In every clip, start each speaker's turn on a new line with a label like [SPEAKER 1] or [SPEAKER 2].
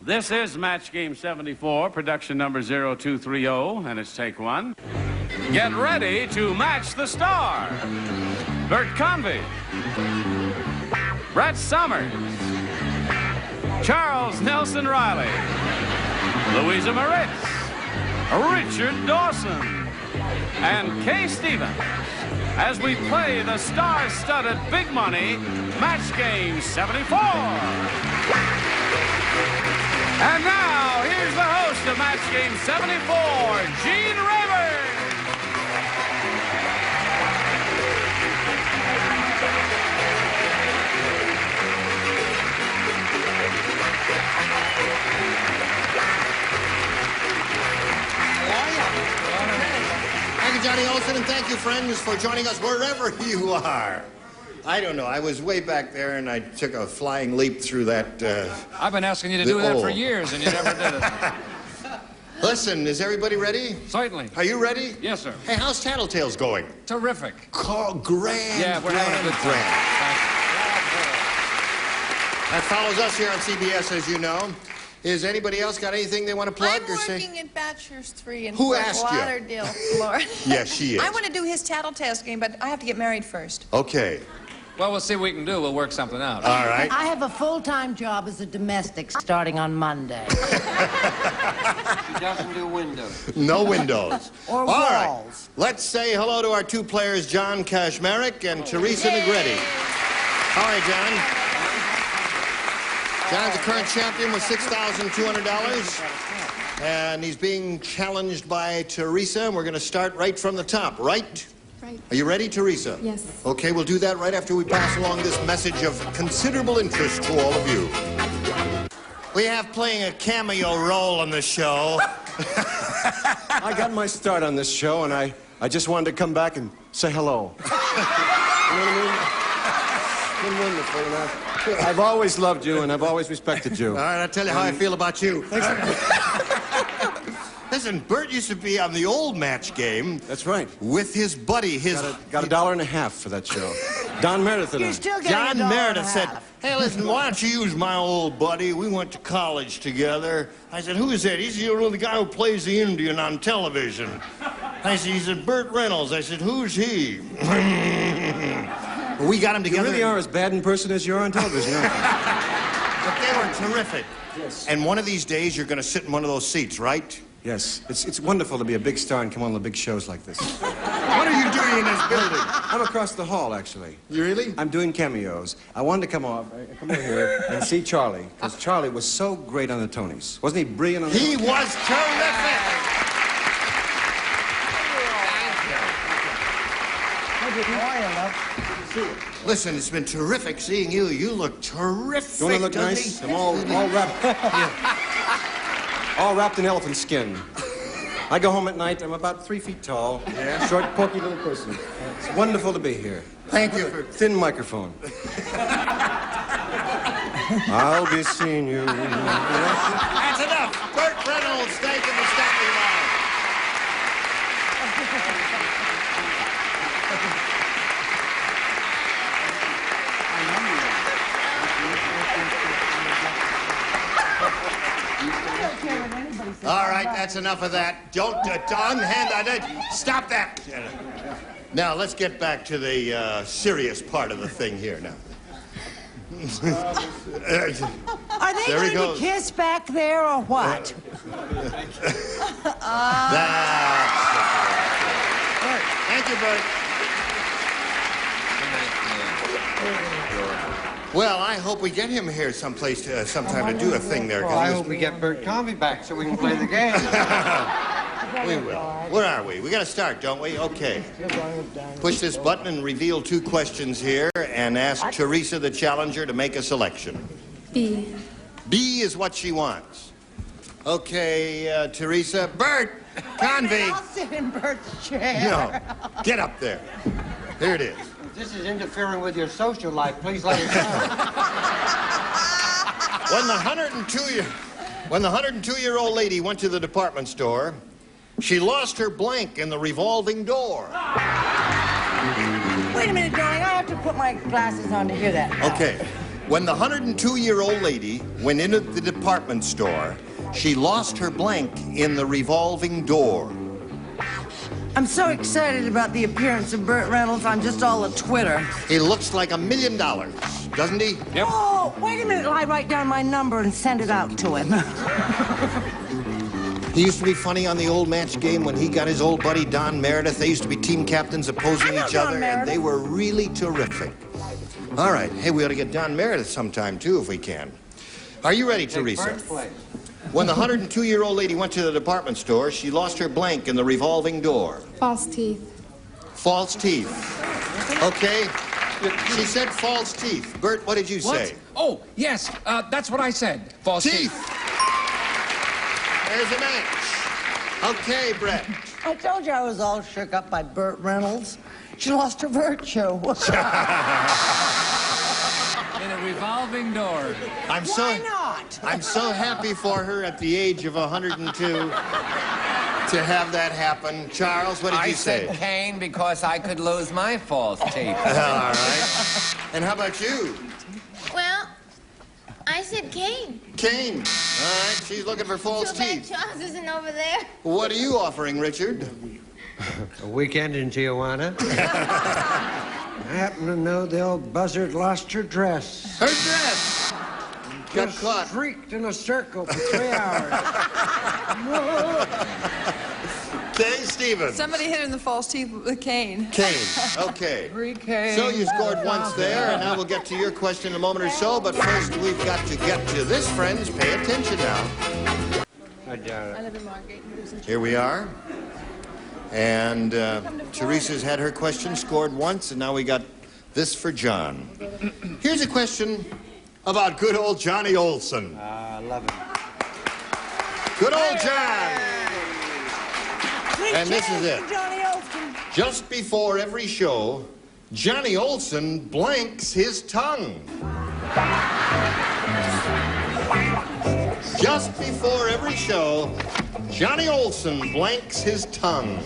[SPEAKER 1] This is Match Game 74, production number 0230, and it's take one. Get ready to match the star. Bert Convy, Brett Summers, Charles Nelson Reilly, Louisa Moritz, Richard Dawson, and Kaye as we play the star-studded big money Match Game 74. And now, here's the host of Match Game 74, Gene Rivers.
[SPEAKER 2] Thank you, Johnny Olsen, and thank you, friends, for joining us wherever you are. I don't know. I was way back there, and I took a flying leap through that.
[SPEAKER 3] I've been asking you to do that for years, and you never did it.
[SPEAKER 2] Listen, is everybody ready?
[SPEAKER 3] Certainly.
[SPEAKER 2] Are you ready?
[SPEAKER 3] Yes, sir.
[SPEAKER 2] Hey, how's Tattletales going?
[SPEAKER 3] Terrific.
[SPEAKER 2] Grand.
[SPEAKER 3] Yeah, we're having a good time.
[SPEAKER 2] That follows us here on CBS, as you know. Is anybody else got anything they want to plug or say?
[SPEAKER 4] I'm working at Bachelor's 3 in
[SPEAKER 2] Who
[SPEAKER 4] Fort
[SPEAKER 2] asked you?
[SPEAKER 4] Lauderdale, Florida.
[SPEAKER 2] Yes, she is.
[SPEAKER 4] I want to do his Tattletales game, but I have to get married first.
[SPEAKER 2] Okay.
[SPEAKER 3] Well, we'll see what we can do. We'll work something out.
[SPEAKER 2] All right.
[SPEAKER 5] I have a full-time job as a domestic starting on Monday.
[SPEAKER 6] She doesn't do windows.
[SPEAKER 2] No windows.
[SPEAKER 5] Or
[SPEAKER 2] All
[SPEAKER 5] walls.
[SPEAKER 2] right. Let's say hello to our two players, John Kashmarek and Teresa Negretti. How are you, John? John's a current champion with $6,200. And he's being challenged by Teresa. And we're going to start right from the top, right?
[SPEAKER 7] Right.
[SPEAKER 2] Are you ready, Teresa?
[SPEAKER 7] Yes.
[SPEAKER 2] Okay, we'll do that right after we pass along this message of considerable interest to all of you. We have playing a cameo role on this show.
[SPEAKER 8] I got my start on this show, and I just wanted to come back and say hello. You know what I mean? It's been wonderful, and I've always loved you, and I've always respected you.
[SPEAKER 2] All right, I'll tell you how I feel about you. Listen, Bert used to be on the old Match Game.
[SPEAKER 8] That's right.
[SPEAKER 2] With his buddy,
[SPEAKER 8] Got $1.50 for that show. Don Meredith and
[SPEAKER 5] You're
[SPEAKER 8] I.
[SPEAKER 5] still getting
[SPEAKER 2] John
[SPEAKER 5] $1.50.
[SPEAKER 2] Meredith said, hey, listen, why don't you use my old buddy? We went to college together. I said, who is that? He's the guy who plays the Indian on television. I said, he said, Burt Reynolds. I said, who's he? We got him together.
[SPEAKER 8] You really are as bad in person as you are on television, aren't you?
[SPEAKER 2] But they were terrific.
[SPEAKER 8] Yes.
[SPEAKER 2] And one of these days, you're going to sit in one of those seats, right?
[SPEAKER 8] Yes. It's wonderful to be a big star and come on the big shows like this.
[SPEAKER 2] What are you doing in this building?
[SPEAKER 8] I'm across the hall, actually.
[SPEAKER 2] You really?
[SPEAKER 8] I'm doing cameos. I wanted to come over here and see Charlie, because Charlie was so great on the Tonys. Wasn't he brilliant on the
[SPEAKER 2] He was terrific. Listen, it's been terrific seeing you. You look terrific.
[SPEAKER 8] You want to look nice? I'm all wrapped. Yeah. All wrapped in elephant skin. I go home at night. I'm about 3 feet tall. Yeah. Short, porky little person. It's wonderful to be here.
[SPEAKER 2] Thank you.
[SPEAKER 8] Thin microphone. I'll be seeing you.
[SPEAKER 2] That's enough. Burt Reynolds, thank you for stopping by. All right, that's enough of that. Don't unhand that. Stop that. Now, let's get back to the serious part of the thing here now.
[SPEAKER 5] Are they going to kiss back there or what?
[SPEAKER 2] Thank you, Bert. Well, I hope we get him here someplace, sometime to do a thing there.
[SPEAKER 6] Well, I hope we get Bert Convy back so we can play the game.
[SPEAKER 2] We will. Where are we? We got to start, don't we? Okay. Push this button and reveal 2 questions here and ask Teresa, the challenger, to make a selection.
[SPEAKER 7] B.
[SPEAKER 2] B is what she wants. Okay, Teresa. Bert Convy.
[SPEAKER 5] I'll sit in Bert's chair.
[SPEAKER 2] No. Get up there. Here it is.
[SPEAKER 6] This is interfering with your social life. Please let it go.
[SPEAKER 2] When the 102-year-old lady went to the department store, she lost her blank in the revolving door.
[SPEAKER 5] Wait a minute, darling. I have to put my glasses on to hear that.
[SPEAKER 2] Okay. When the 102-year-old lady went into the department store, she lost her blank in the revolving door.
[SPEAKER 5] I'm so excited about the appearance of Burt Reynolds. I'm just all a Twitter.
[SPEAKER 2] He looks like $1 million, doesn't he?
[SPEAKER 3] Yep.
[SPEAKER 5] Oh, wait a minute. I write down my number and send it out to him.
[SPEAKER 2] He used to be funny on the old match game when he got his old buddy Don Meredith. They used to be team captains opposing
[SPEAKER 5] I know
[SPEAKER 2] each
[SPEAKER 5] Don
[SPEAKER 2] other,
[SPEAKER 5] Meredith.
[SPEAKER 2] and they were really terrific. All right. Hey, we ought to get Don Meredith sometime, too, if we can. Are you ready, Teresa?
[SPEAKER 6] Bert's place.
[SPEAKER 2] When the 102-year-old lady went to the department store, she lost her blank in the revolving door.
[SPEAKER 7] False teeth.
[SPEAKER 2] False teeth. Okay. She said false teeth. Bert, what did you
[SPEAKER 3] What?
[SPEAKER 2] say?
[SPEAKER 3] Oh, yes. That's what I said. False
[SPEAKER 2] Teeth.
[SPEAKER 3] teeth.
[SPEAKER 2] There's a match. Okay, Brett.
[SPEAKER 5] I told you I was all shook up by Burt Reynolds. She lost her virtue.
[SPEAKER 3] In a revolving door.
[SPEAKER 2] I'm
[SPEAKER 5] Why not?
[SPEAKER 2] I'm so happy for her at the age of 102 to have that happen. Charles, what did you say?
[SPEAKER 9] I said Kane because I could lose my false teeth.
[SPEAKER 2] All right. And how about you?
[SPEAKER 7] Well, I said Kane.
[SPEAKER 2] Kane. All right, she's looking for false
[SPEAKER 7] Too bad
[SPEAKER 2] teeth.
[SPEAKER 7] Charles isn't over there.
[SPEAKER 2] What are you offering, Richard?
[SPEAKER 6] A weekend in Tijuana. I happen to know the old buzzard lost her dress.
[SPEAKER 2] Her dress. Got
[SPEAKER 6] Just
[SPEAKER 2] caught.
[SPEAKER 6] streaked in a circle for 3 hours.
[SPEAKER 2] Okay, Stephen.
[SPEAKER 4] Somebody hit her in the false teeth with a cane.
[SPEAKER 2] Kane. Okay.
[SPEAKER 6] Kane.
[SPEAKER 2] So you scored once there, and now we'll get to your question in a moment or so. But first, we've got to get to this, friends. Pay attention now.
[SPEAKER 6] I doubt it.
[SPEAKER 4] I live in Margate.
[SPEAKER 2] Here we are. And Teresa's had her question scored once, and now we got this for John. Here's a question about good old Johnny Olsen.
[SPEAKER 6] I love it.
[SPEAKER 2] Good old John. And this is it.
[SPEAKER 5] Johnny Olsen.
[SPEAKER 2] Just before every show, Johnny Olsen blanks his tongue. Just before every show, Johnny Olsen blanks his tongue.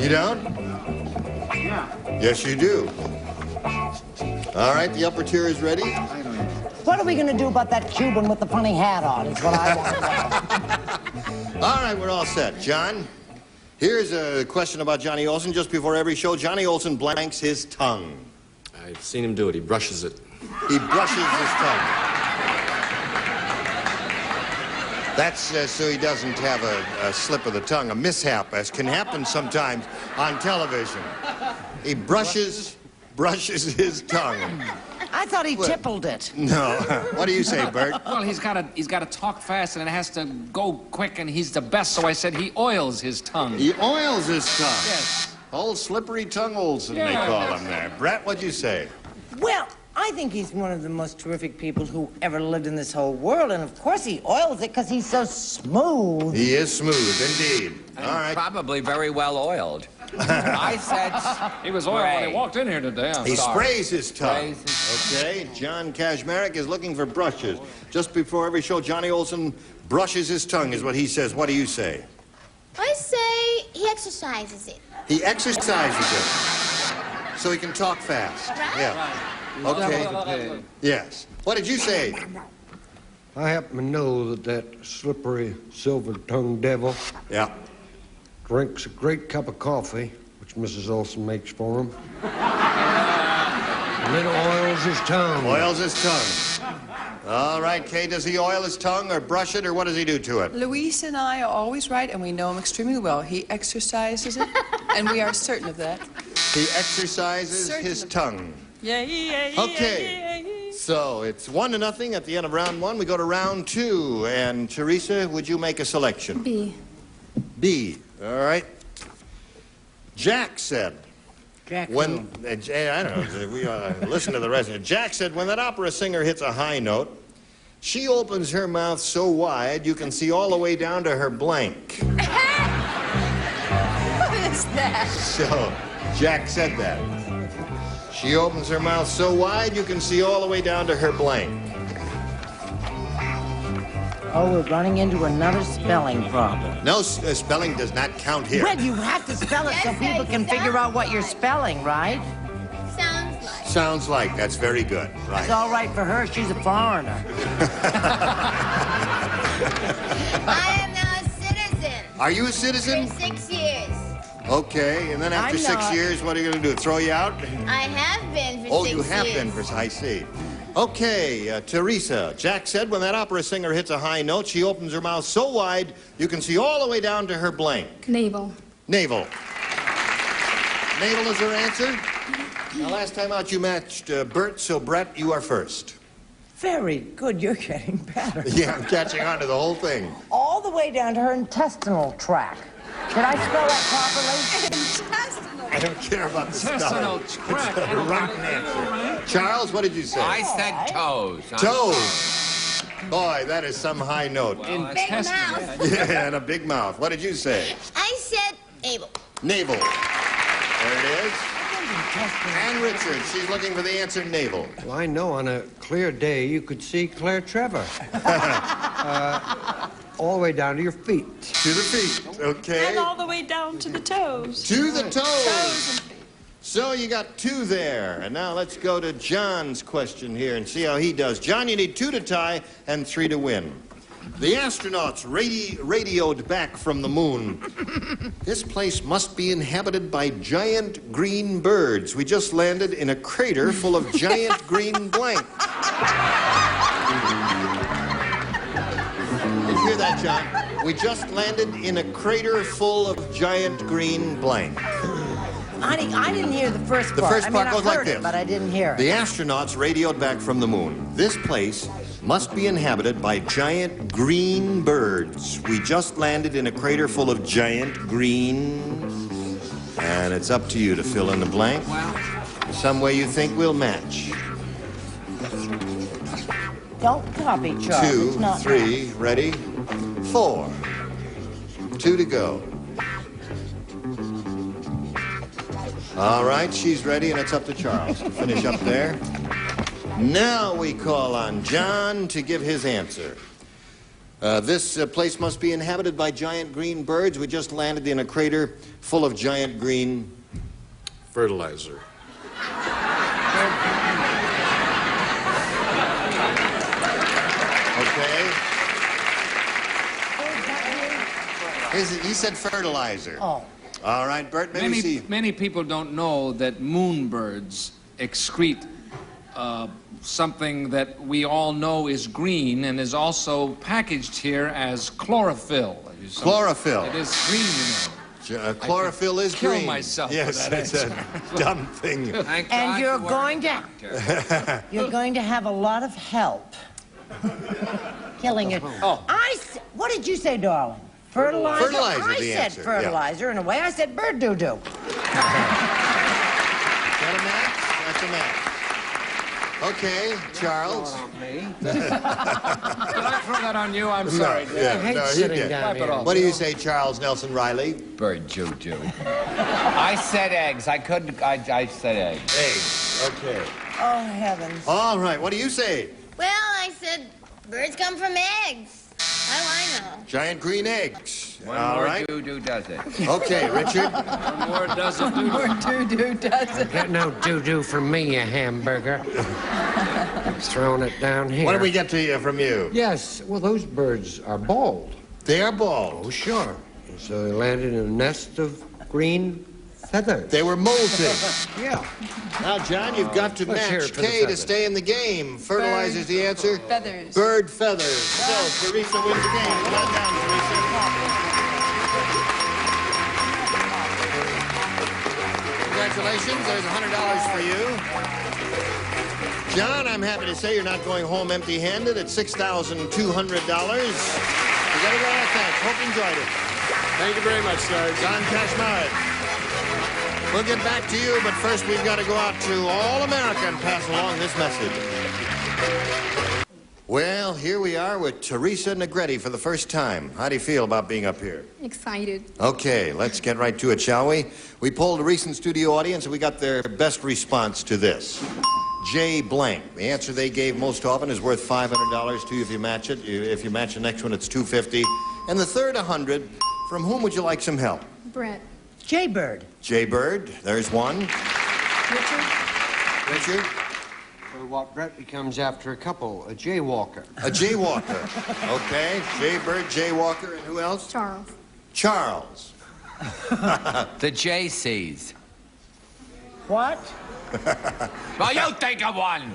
[SPEAKER 2] You don't?
[SPEAKER 6] Yeah.
[SPEAKER 2] Yes, you do. All right, the upper tier is ready.
[SPEAKER 5] What are we going to do about that Cuban with the funny hat on is what I want to know.
[SPEAKER 2] All right, we're all set. John, here's a question about Johnny Olsen. Just before every show, Johnny Olsen blanks his tongue.
[SPEAKER 8] I've seen him do it. He brushes it.
[SPEAKER 2] He brushes his tongue. That's so he doesn't have a slip of the tongue, a mishap, as can happen sometimes on television. He brushes his tongue.
[SPEAKER 5] I thought he tippled it.
[SPEAKER 2] No. What do you say, Bert?
[SPEAKER 3] Well, he's got to talk fast, and it has to go quick, and he's the best, so I said he oils his tongue.
[SPEAKER 2] He oils his tongue.
[SPEAKER 3] Yes.
[SPEAKER 2] Old slippery tongue Olsen, they
[SPEAKER 3] Yeah.
[SPEAKER 2] call him there. Brett, what'd you say?
[SPEAKER 5] Well, I think he's one of the most terrific people who ever lived in this whole world. And of course he oils it because he's so smooth.
[SPEAKER 2] He is smooth, indeed. All right.
[SPEAKER 9] Probably very well oiled. I said
[SPEAKER 3] He was oiled when he
[SPEAKER 9] spray.
[SPEAKER 3] walked in here today. I'm
[SPEAKER 2] He
[SPEAKER 3] sorry.
[SPEAKER 2] sprays his tongue. Okay, John Kazmarek is looking for brushes. Just before every show, Johnny Olsen brushes his tongue, is what he says. What do you say?
[SPEAKER 7] I say he exercises it.
[SPEAKER 2] He exercises it so he can talk fast.
[SPEAKER 7] Right.
[SPEAKER 2] Yeah. Okay. Yes. What did you say?
[SPEAKER 6] I happen to know that slippery, silver-tongued devil
[SPEAKER 2] Yeah.
[SPEAKER 6] drinks a great cup of coffee, which Mrs. Olsen makes for him, and then oils his tongue.
[SPEAKER 2] Oils his tongue. All right, Kaye, does he oil his tongue or brush it, or what does he do to it?
[SPEAKER 4] Louisa and I are always right, and we know him extremely well. He exercises it, and we are certain of that.
[SPEAKER 2] He exercises
[SPEAKER 4] Certain
[SPEAKER 2] his
[SPEAKER 4] of-
[SPEAKER 2] tongue. Okay. So it's 1-0 at the end of round one. We go to round two. And Teresa, would you make a selection?
[SPEAKER 7] B.
[SPEAKER 2] B. All right. Jack said.
[SPEAKER 5] Jack
[SPEAKER 2] When I don't know, we listen to the rest of it. Jack said when that opera singer hits a high note, she opens her mouth so wide you can see all the way down to her blank.
[SPEAKER 4] What is that?
[SPEAKER 2] So Jack said that. She opens her mouth so wide you can see all the way down to her blank.
[SPEAKER 5] Oh, we're running into another spelling problem.
[SPEAKER 2] No, spelling does not count here.
[SPEAKER 5] Red, you have to spell it so
[SPEAKER 7] Yes,
[SPEAKER 5] people
[SPEAKER 7] I
[SPEAKER 5] can figure
[SPEAKER 7] spell
[SPEAKER 5] out what you're spelling, right?
[SPEAKER 7] Sounds like.
[SPEAKER 2] Sounds like. That's very good. Right.
[SPEAKER 5] It's all right for her. She's a foreigner.
[SPEAKER 7] I am now a citizen.
[SPEAKER 2] Are you a citizen?
[SPEAKER 7] For 6 years.
[SPEAKER 2] Okay, and then after
[SPEAKER 5] I'm
[SPEAKER 2] 6
[SPEAKER 5] not.
[SPEAKER 2] years, what are you going to do? Throw you out?
[SPEAKER 7] I have been for 6 years.
[SPEAKER 2] Oh, you have been for, I see. Okay, Teresa. Jack said when that opera singer hits a high note, she opens her mouth so wide you can see all the way down to her blank.
[SPEAKER 10] Navel.
[SPEAKER 2] Navel. Navel is her answer. Now, last time out you matched Bert, so Brett, you are first.
[SPEAKER 5] Very good. You're getting better.
[SPEAKER 2] Yeah, I'm catching on to the whole thing.
[SPEAKER 5] All the way down to her intestinal tract. Did I spell that properly?
[SPEAKER 10] Intestinal.
[SPEAKER 2] I don't care about the
[SPEAKER 3] Intestinal
[SPEAKER 2] stuff.
[SPEAKER 3] tract.
[SPEAKER 2] It's the right answer. Charles, what did you say?
[SPEAKER 9] I said toes.
[SPEAKER 2] Toes. Boy, that is some high note.
[SPEAKER 7] Big mouth.
[SPEAKER 2] Yeah, and a big mouth. What did you say?
[SPEAKER 7] I said Abel.
[SPEAKER 2] Navel. There it is. And Richard, she's looking for the answer, navel.
[SPEAKER 6] Well, I know on a clear day you could see Claire Trevor. All the way down to your feet.
[SPEAKER 2] To the feet, okay.
[SPEAKER 10] And all the way down to the toes.
[SPEAKER 2] To the toes.
[SPEAKER 10] Toes and feet.
[SPEAKER 2] So you got 2 there. And now let's go to John's question here and see how he does. John, you need 2 to tie and 3 to win. The astronauts radioed back from the moon. This place must be inhabited by giant green birds. We just landed in a crater full of giant green blank. Did you hear that, John? We just landed in a crater full of giant green blank.
[SPEAKER 5] Honey, I didn't hear the first part.
[SPEAKER 2] The first part goes
[SPEAKER 5] I
[SPEAKER 2] like
[SPEAKER 5] heard
[SPEAKER 2] this.
[SPEAKER 5] it, but I didn't hear it.
[SPEAKER 2] The astronauts radioed back from the moon. This place must be inhabited by giant green birds. We just landed in a crater full of giant green... And it's up to you to fill in the blank. Some way you think we'll match.
[SPEAKER 5] Don't copy, Charles.
[SPEAKER 2] 2,
[SPEAKER 5] It's not
[SPEAKER 2] 3, ready? 4. 2 to go. All right, she's ready, and it's up to Charles to finish up there. Now we call on John to give his answer. This place must be inhabited by giant green birds. We just landed in a crater full of giant green...
[SPEAKER 8] Fertilizer.
[SPEAKER 2] Okay. He said fertilizer.
[SPEAKER 5] Oh.
[SPEAKER 2] All right, Bert, maybe see...
[SPEAKER 3] Many people don't know that moonbirds excrete something that we all know is green and is also packaged here as chlorophyll.
[SPEAKER 2] Chlorophyll.
[SPEAKER 3] It is green, you know.
[SPEAKER 2] Chlorophyll is
[SPEAKER 3] kill
[SPEAKER 2] green.
[SPEAKER 3] myself for
[SPEAKER 2] Yes,
[SPEAKER 3] that
[SPEAKER 2] it's a dumb thing.
[SPEAKER 3] Thank
[SPEAKER 5] And
[SPEAKER 3] God
[SPEAKER 5] you're
[SPEAKER 3] you
[SPEAKER 5] going
[SPEAKER 3] weren't
[SPEAKER 5] to...
[SPEAKER 3] a doctor.
[SPEAKER 5] You're going to have a lot of help killing it.
[SPEAKER 3] Oh.
[SPEAKER 5] What did you say, darling? Fertilizer?
[SPEAKER 2] Fertilizer,
[SPEAKER 5] I
[SPEAKER 2] the
[SPEAKER 5] said
[SPEAKER 2] answer, yeah.
[SPEAKER 5] fertilizer. In a way, I said bird doo-doo.
[SPEAKER 2] That a match? That's a match. Okay, Charles.
[SPEAKER 3] Me? Did I throw that on you? I'm sorry.
[SPEAKER 2] No, yeah,
[SPEAKER 6] I hate
[SPEAKER 2] no, you
[SPEAKER 6] sitting
[SPEAKER 2] did.
[SPEAKER 6] down
[SPEAKER 3] Wipe it
[SPEAKER 6] here.
[SPEAKER 3] off.
[SPEAKER 2] What do you say, Charles Nelson Reilly?
[SPEAKER 9] Bird juju. I said eggs. I said eggs.
[SPEAKER 2] Eggs. Okay.
[SPEAKER 5] Oh, heavens.
[SPEAKER 2] All right, what do you say?
[SPEAKER 7] Well, I said birds come from eggs. How do I know?
[SPEAKER 2] Giant green eggs.
[SPEAKER 9] One
[SPEAKER 2] All
[SPEAKER 9] more
[SPEAKER 2] right.
[SPEAKER 9] doo-doo does it.
[SPEAKER 2] Okay, Richard.
[SPEAKER 3] One more dozen do.
[SPEAKER 4] More doo-doo does it.
[SPEAKER 6] Get no doo-doo from me, you hamburger. Throwing it down here.
[SPEAKER 2] What did we get to you from you?
[SPEAKER 6] Yes, well, those birds are bald.
[SPEAKER 2] They are bald.
[SPEAKER 6] Oh, sure. And so they landed in a nest of green feathers.
[SPEAKER 2] They were molting.
[SPEAKER 6] Yeah.
[SPEAKER 2] Now, John, you've got to
[SPEAKER 6] Let's hear
[SPEAKER 2] match
[SPEAKER 6] it for the
[SPEAKER 2] Kaye to
[SPEAKER 6] feathers.
[SPEAKER 2] stay in the game. Fertilizer's the answer.
[SPEAKER 4] Feathers.
[SPEAKER 2] Bird feathers. So, Teresa wins the game. Well done, Teresa. Congratulations. There's $100 for you. John, I'm happy to say you're not going home empty-handed at $6,200. You got it right, thanks. Hope you enjoyed it.
[SPEAKER 8] Thank you very much, Sarge.
[SPEAKER 2] John Kashmarid. We'll get back to you, but first we've got to go out to all America and pass along this message. Well, here we are with Teresa Negretti for the first time. How do you feel about being up here?
[SPEAKER 10] Excited.
[SPEAKER 2] Okay, let's get right to it, shall we? We polled a recent studio audience and we got their best response to this. J blank. The answer they gave most often is worth $500 to you if you match it. If you match the next one, it's $250. And the third, $100. From whom would you like some help?
[SPEAKER 10] Brett.
[SPEAKER 5] Jay Bird.
[SPEAKER 2] Jay Bird. There's one.
[SPEAKER 10] Richard.
[SPEAKER 2] Richard.
[SPEAKER 6] What Brett becomes after a couple, a jaywalker.
[SPEAKER 2] A jaywalker. Okay. Jay Bird, jaywalker, and who else?
[SPEAKER 10] Charles.
[SPEAKER 2] Charles.
[SPEAKER 9] The JCs.
[SPEAKER 5] What?
[SPEAKER 9] Well, you think of one.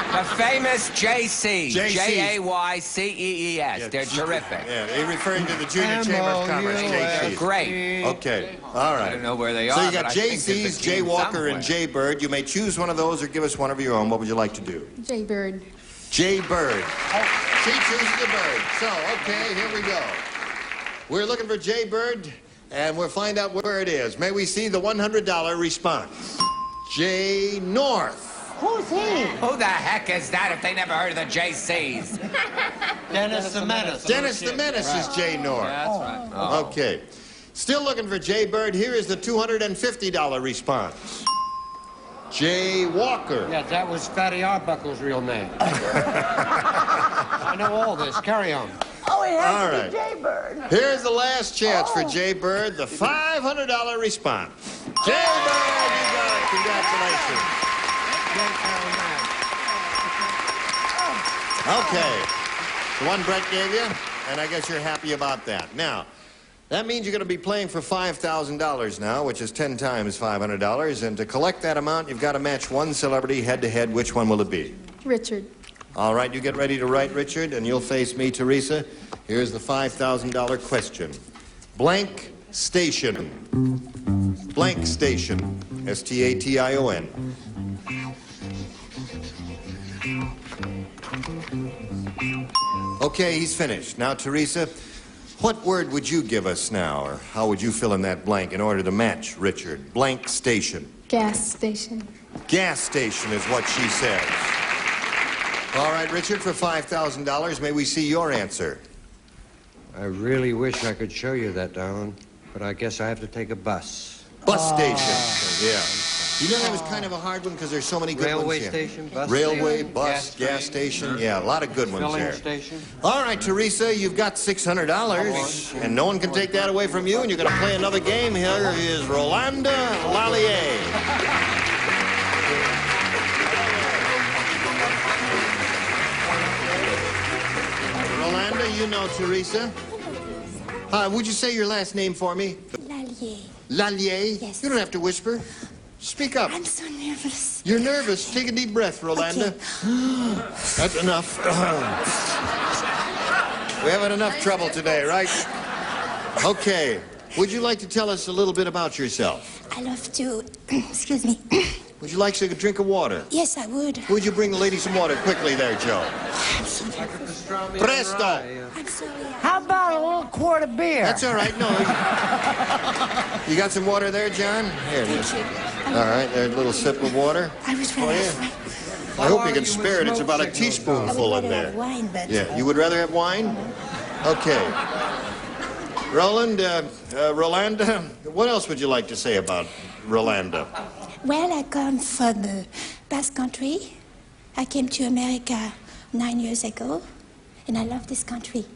[SPEAKER 9] The famous JCs.
[SPEAKER 2] JCs.
[SPEAKER 9] Jaycees.
[SPEAKER 2] Yeah.
[SPEAKER 9] They're terrific.
[SPEAKER 2] Yeah, they're referring to the Junior Chamber of Commerce,
[SPEAKER 9] They're
[SPEAKER 2] JCs.
[SPEAKER 9] great.
[SPEAKER 2] Okay, all right.
[SPEAKER 9] I don't know where they are.
[SPEAKER 2] So you got
[SPEAKER 9] but I think there's
[SPEAKER 2] JCs,
[SPEAKER 9] a
[SPEAKER 2] Jay
[SPEAKER 9] team
[SPEAKER 2] Walker,
[SPEAKER 9] somewhere.
[SPEAKER 2] and Jay Bird. You may choose one of those or give us one of your own. What would you like to do?
[SPEAKER 10] Jay Bird.
[SPEAKER 2] Jay Bird. She chooses the bird. So, okay, here we go. We're looking for Jay Bird, and we'll find out where it is. May we see the $100 response? Jay North.
[SPEAKER 5] Who's he?
[SPEAKER 9] Who the heck is that if they never heard of the JCs?
[SPEAKER 6] Dennis the Menace.
[SPEAKER 2] Dennis the Menace is Jay North.
[SPEAKER 3] That's right.
[SPEAKER 2] Okay. Still looking for Jay Bird. Here is the $250 response. Jay Walker.
[SPEAKER 6] Yeah, that was Fatty Arbuckle's real name. I know all this. Carry on.
[SPEAKER 5] Oh, it has
[SPEAKER 2] All
[SPEAKER 5] to
[SPEAKER 2] right.
[SPEAKER 5] be Jay Bird.
[SPEAKER 2] Here's the last chance for Jay Bird, the $500 response. Jay Bird, you got it. Congratulations. Okay. The one Brett gave you, and I guess you're happy about that. Now, that means you're going to be playing for $5,000 now, which is 10 times $500. And to collect that amount, you've got to match one celebrity head-to-head. Which one will it be?
[SPEAKER 10] Richard.
[SPEAKER 2] All right, you get ready to write, Richard, and you'll face me, Teresa. Here's the $5,000 question. Blank station. Blank station. S-T-A-T-I-O-N. Okay, he's finished. Now, Teresa, what word would you give us now, or how would you fill in that blank in order to match Richard? Blank station.
[SPEAKER 10] Gas station.
[SPEAKER 2] Gas station is what she says. All right, Richard, for $5,000, may we see your answer?
[SPEAKER 6] I really wish I could show you that, darling, but I guess I have to take a bus.
[SPEAKER 2] Bus station. Yeah. You know that was kind of a hard one because there's so many good
[SPEAKER 6] Railway
[SPEAKER 2] ones here.
[SPEAKER 6] station, bus
[SPEAKER 2] Railway,
[SPEAKER 6] station,
[SPEAKER 2] bus, gas station. Yeah, a lot of good ones
[SPEAKER 6] Filling
[SPEAKER 2] there.
[SPEAKER 6] station.
[SPEAKER 2] All right, Teresa, you've got $600, and no one can take that away from you, and you're going to play another game. Here is Rolanda Lallier. Rolanda, you know Teresa. Would you say your last name for me?
[SPEAKER 7] Lallier.
[SPEAKER 2] Lallier?
[SPEAKER 7] Yes.
[SPEAKER 2] You don't have to whisper. Speak up.
[SPEAKER 7] I'm so nervous.
[SPEAKER 2] You're nervous. Take a deep breath, Rolanda. That's enough. We haven't enough trouble today, right? Okay. Would you like to tell us a little bit about yourself?
[SPEAKER 7] I love to... Excuse me.
[SPEAKER 2] Would you like a drink of water?
[SPEAKER 7] Yes, I would.
[SPEAKER 2] Would you bring the lady some water quickly there, Joe?
[SPEAKER 7] I'm so nervous.
[SPEAKER 2] Presto.
[SPEAKER 7] I'm sorry.
[SPEAKER 5] How about a little quart of beer?
[SPEAKER 2] That's all right. No. You got some water there, John? Here it is.
[SPEAKER 7] Thank you.
[SPEAKER 2] All right, there's a little sip of water.
[SPEAKER 7] I would
[SPEAKER 2] Oh,
[SPEAKER 7] rather
[SPEAKER 2] yeah.
[SPEAKER 7] have
[SPEAKER 2] I hope you can spare it. It's about a teaspoonful in
[SPEAKER 7] rather
[SPEAKER 2] there.
[SPEAKER 7] have wine, but...
[SPEAKER 2] Yeah, you would rather have wine? Okay. Rolanda, what else would you like to say about Rolanda?
[SPEAKER 7] Well, I come from the Basque Country. I came to America 9 years ago, and I love this country.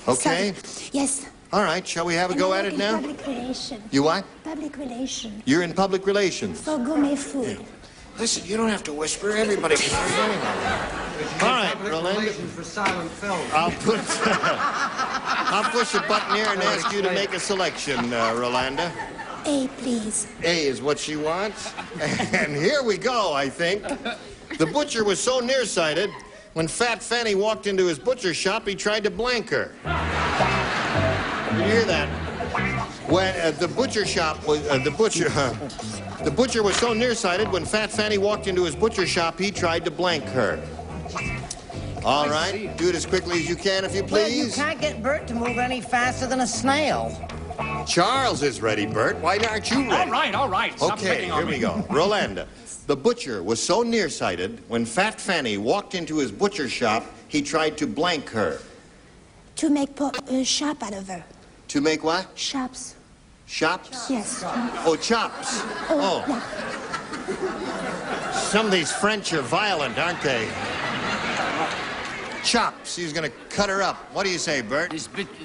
[SPEAKER 2] Okay.
[SPEAKER 7] Sorry. Yes.
[SPEAKER 2] All right, shall we have a go at it now?
[SPEAKER 7] Public relations.
[SPEAKER 2] You what?
[SPEAKER 7] Public relations.
[SPEAKER 2] You're in public relations.
[SPEAKER 7] For gourmet food.
[SPEAKER 2] Listen, you don't have to whisper. Everybody can hear you. All right, Rolanda.
[SPEAKER 6] For silent film.
[SPEAKER 2] I'll push a button here and ask you to make a selection, Rolanda.
[SPEAKER 7] A, please.
[SPEAKER 2] A is what she wants. And here we go, I think. The butcher was so nearsighted, when Fat Fanny walked into his butcher shop, he tried to blank her. Did you hear that? When the butcher shop was, the butcher was so nearsighted, when Fat Fanny walked into his butcher shop, he tried to blank her. All right, do it as quickly as you can, if you
[SPEAKER 5] Well, you
[SPEAKER 2] please.
[SPEAKER 5] can't get Bert to move any faster than a snail.
[SPEAKER 2] Charles is ready, Bert. Why aren't you ready?
[SPEAKER 11] All right. Stop
[SPEAKER 2] Okay,
[SPEAKER 11] picking on
[SPEAKER 2] here
[SPEAKER 11] me.
[SPEAKER 2] we go. Rolanda. The butcher was so nearsighted, when Fat Fanny walked into his butcher shop, he tried to blank her.
[SPEAKER 7] To make shop out of her.
[SPEAKER 2] To make what?
[SPEAKER 7] Shops.
[SPEAKER 2] Shops?
[SPEAKER 7] Yes.
[SPEAKER 2] Oh, chops. Oh.
[SPEAKER 7] Yeah.
[SPEAKER 2] Some of these French are violent, aren't they? Chops. He's going to cut her up. What do you say, Bert?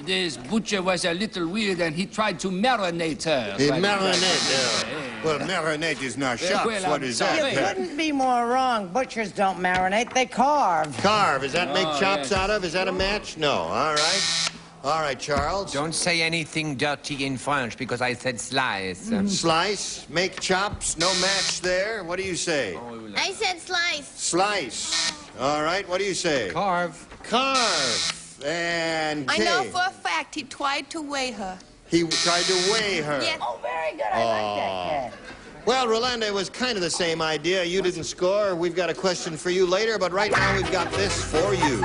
[SPEAKER 11] This butcher was a little weird, and he tried to marinate her.
[SPEAKER 2] He marinate her. Well, marinate is not chops.
[SPEAKER 11] Well,
[SPEAKER 2] What is that?
[SPEAKER 5] You couldn't be more wrong. Butchers don't marinate, they carve.
[SPEAKER 2] Carve. Does that make chops
[SPEAKER 11] yes.
[SPEAKER 2] out of? Is that a match? No. All right. All right, Charles.
[SPEAKER 9] Don't say anything dirty in French because I said slice.
[SPEAKER 2] Slice. Make chops. No match there. What do you say?
[SPEAKER 12] I said slice.
[SPEAKER 2] Slice. All right. What do you say?
[SPEAKER 9] Carve.
[SPEAKER 2] Carve. And
[SPEAKER 4] I know
[SPEAKER 2] Kaye.
[SPEAKER 4] for a fact he tried to weigh her.
[SPEAKER 2] He tried to weigh her.
[SPEAKER 4] Yes.
[SPEAKER 5] Oh, very good. I like that cat.
[SPEAKER 2] Well, Rolanda, it was kind of the same idea. You didn't score. We've got a question for you later, but right now we've got this for you.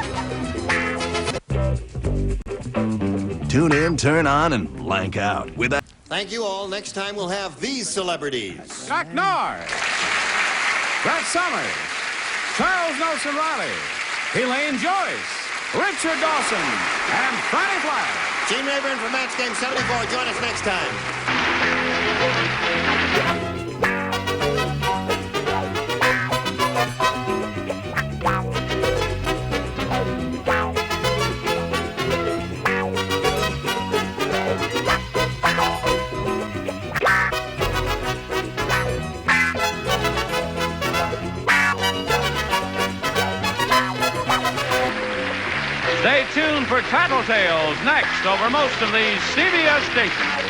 [SPEAKER 13] Tune in, turn on, and blank out. With that.
[SPEAKER 2] Thank you all. Next time we'll have these celebrities.
[SPEAKER 1] Chuck Norris, Brett Summers, Charles Nelson Reilly, Elaine Joyce, Richard Dawson, and Franny Flash.
[SPEAKER 2] Gene Rayburn from Match Game 74. Join us next time.
[SPEAKER 1] Stay tuned for Tattletales next over most of these CBS stations.